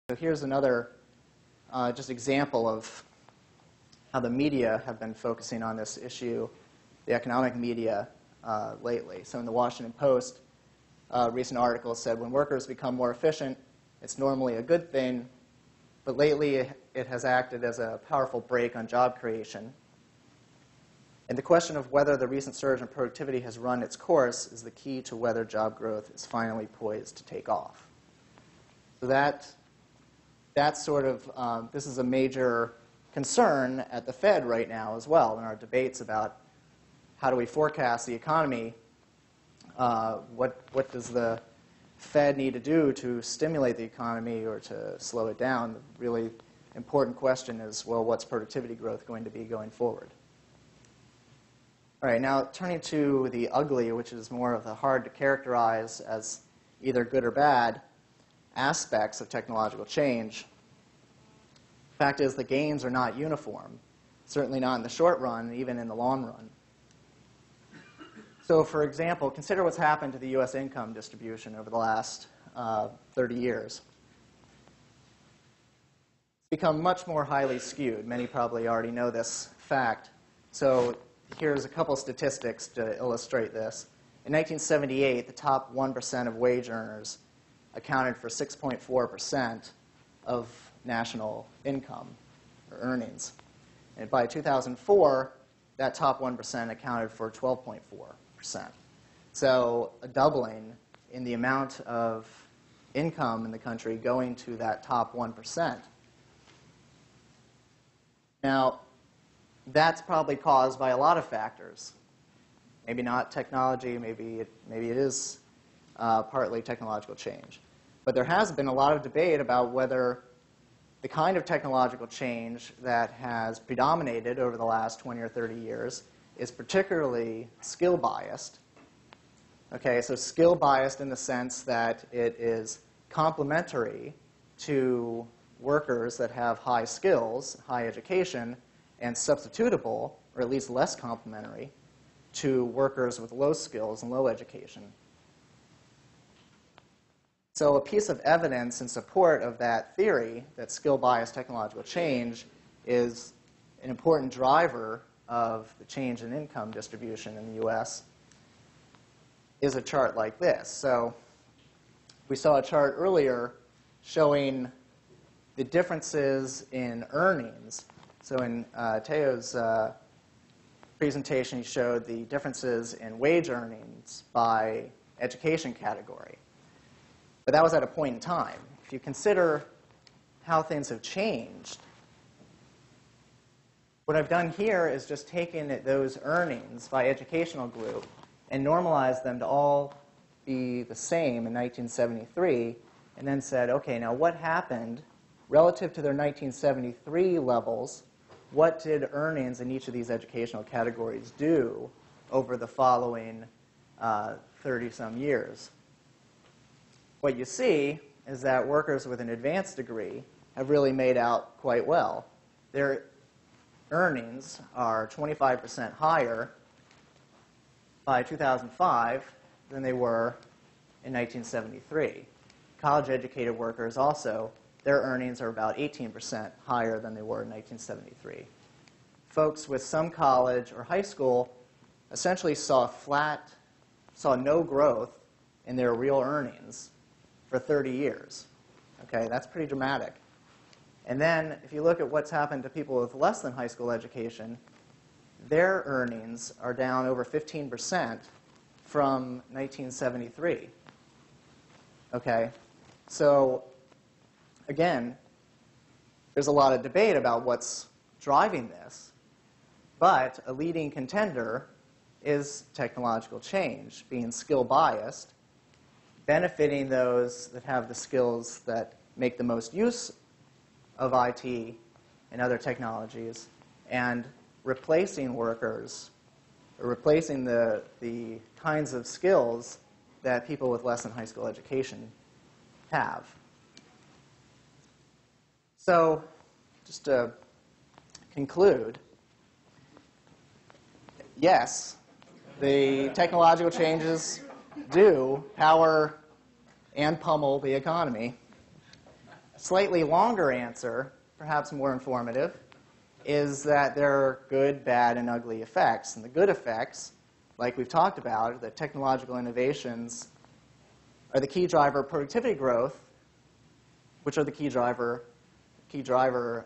So here's another just example of how the media have been focusing on this issue, the economic media, lately. So in the Washington Post, a recent article said, when workers become more efficient, it's normally a good thing, but lately it has acted as a powerful brake on job creation. And the question of whether the recent surge in productivity has run its course is the key to whether job growth is finally poised to take off. So that's sort of, this is a major concern at the Fed right now as well in our debates about how do we forecast the economy, what does the Fed need to do to stimulate the economy or to slow it down. The really important question is, well, what's productivity growth going to be going forward? All right, now turning to the ugly, which is more of the hard to characterize as either good or bad aspects of technological change. The fact is the gains are not uniform, certainly not in the short run, even in the long run. So for example, consider what's happened to the US income distribution over the last 30 years. It's become much more highly skewed. Many probably already know this fact. So here's a couple statistics to illustrate this. In 1978, the top 1% of wage earners accounted for 6.4% of national income or earnings. And by 2004, that top 1% accounted for 12.4%. So a doubling in the amount of income in the country going to that top 1%. Now, that's probably caused by a lot of factors. Maybe not technology, maybe it is partly technological change. But there has been a lot of debate about whether the kind of technological change that has predominated over the last 20 or 30 years is particularly skill-biased. Okay, so skill-biased in the sense that it is complementary to workers that have high skills, high education, and substitutable, or at least less complementary, to workers with low skills and low education. So a piece of evidence in support of that theory, that skill-biased technological change, is an important driver of the change in income distribution in the US, is a chart like this. So we saw a chart earlier showing the differences in earnings. So in Teo's presentation, he showed the differences in wage earnings by education category. But that was at a point in time. If you consider how things have changed, what I've done here is just taken those earnings by educational group and normalized them to all be the same in 1973, and then said, okay, now what happened relative to their 1973 levels? What did earnings in each of these educational categories do over the following 30-some years? What you see is that workers with an advanced degree have really made out quite well. Their earnings are 25% higher by 2005 than they were in 1973. College-educated workers also, their earnings are about 18% higher than they were in 1973. Folks with some college or high school essentially saw no growth in their real earnings for 30 years. Okay, that's pretty dramatic. And then if you look at what's happened to people with less than high school education, their earnings are down over 15% from 1973. Okay, so again, there's a lot of debate about what's driving this, but a leading contender is technological change, being skill-biased, benefiting those that have the skills that make the most use of IT and other technologies, and replacing workers, or replacing the kinds of skills that people with less than high school education have. So, just to conclude, yes, the technological changes do power and pummel the economy. A slightly longer answer, perhaps more informative, is that there are good, bad, and ugly effects. And the good effects, like we've talked about, that technological innovations are the key driver of productivity growth, which are the key driver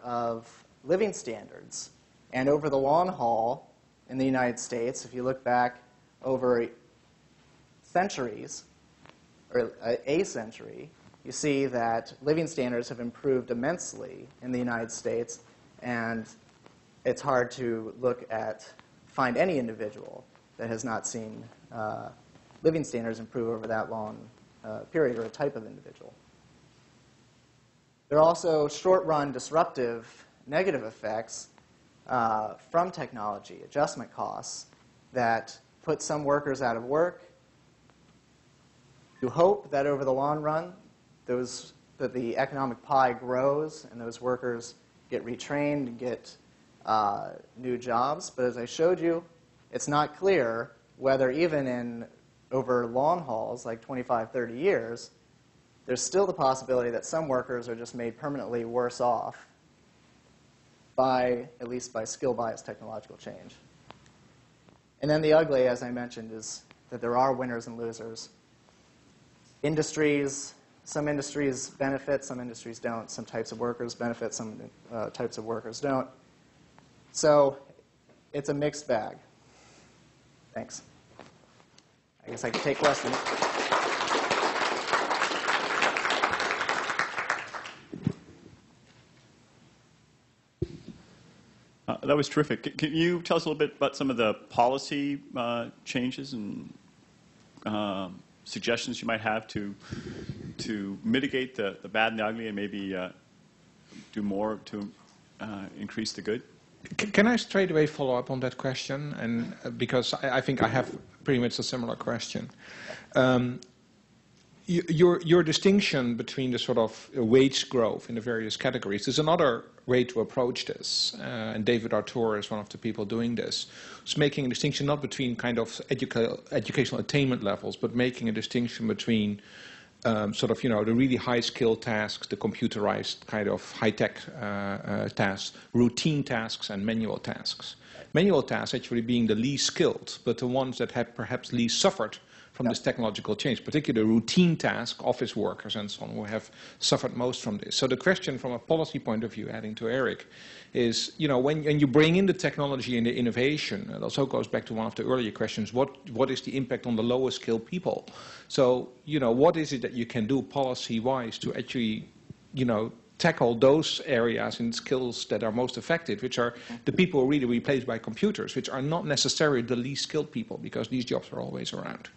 of living standards. And over the long haul in the United States, if you look back over centuries, or a century, you see that living standards have improved immensely in the United States, and it's hard to find any individual that has not seen living standards improve over that long period, or a type of individual. There are also short-run disruptive negative effects from technology, adjustment costs, that put some workers out of work. You hope that over the long run, that the economic pie grows and those workers get retrained and get new jobs. But as I showed you, it's not clear whether even over long hauls, like 25, 30 years, there's still the possibility that some workers are just made permanently worse off at least by skill-biased technological change. And then the ugly, as I mentioned, is that there are winners and losers. Some industries benefit, some industries don't. Some types of workers benefit, some types of workers don't. So it's a mixed bag. Thanks. I guess I can take questions. That was terrific. Can you tell us a little bit about some of the policy changes and suggestions you might have to mitigate the bad and the ugly, and maybe do more to increase the good? Can I straight away follow up on that question? And because I think I have pretty much a similar question. Your distinction between the sort of wage growth in the various categories is another way to approach this. And David Arthur is one of the people doing this. It's making a distinction not between kind of educational attainment levels, but making a distinction between sort of, the really high-skill tasks, the computerized kind of high-tech tasks, routine tasks, and manual tasks. Manual tasks actually being the least skilled, but the ones that have perhaps least suffered from this technological change, particularly routine tasks, office workers and so on, who have suffered most from this. So the question from a policy point of view, adding to Eric, is, when you bring in the technology and the innovation, it also goes back to one of the earlier questions, what is the impact on the lower skilled people? So, what is it that you can do policy-wise to actually, tackle those areas and skills that are most affected, which are the people really replaced by computers, which are not necessarily the least skilled people, because these jobs are always around.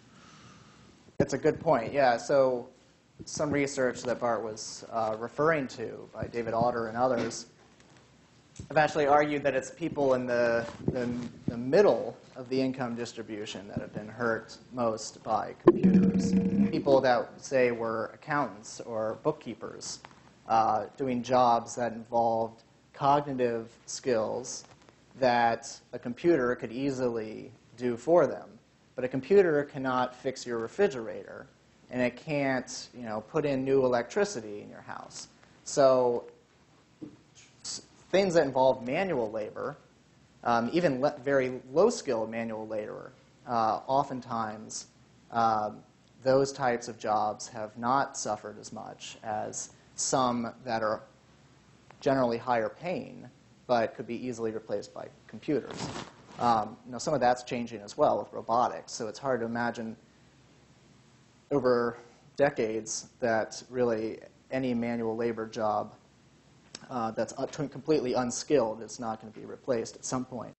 That's a good point, yeah. So some research that Bart was referring to by David Alder and others have actually argued that it's people in the middle of the income distribution that have been hurt most by computers. People that, say, were accountants or bookkeepers, doing jobs that involved cognitive skills that a computer could easily do for them. But a computer cannot fix your refrigerator, and it can't, put in new electricity in your house. So things that involve manual labor, even very low-skilled manual labor, oftentimes those types of jobs have not suffered as much as some that are generally higher paying, but could be easily replaced by computers. Some of that's changing as well with robotics, so it's hard to imagine over decades that really any manual labor job that's completely unskilled is not going to be replaced at some point.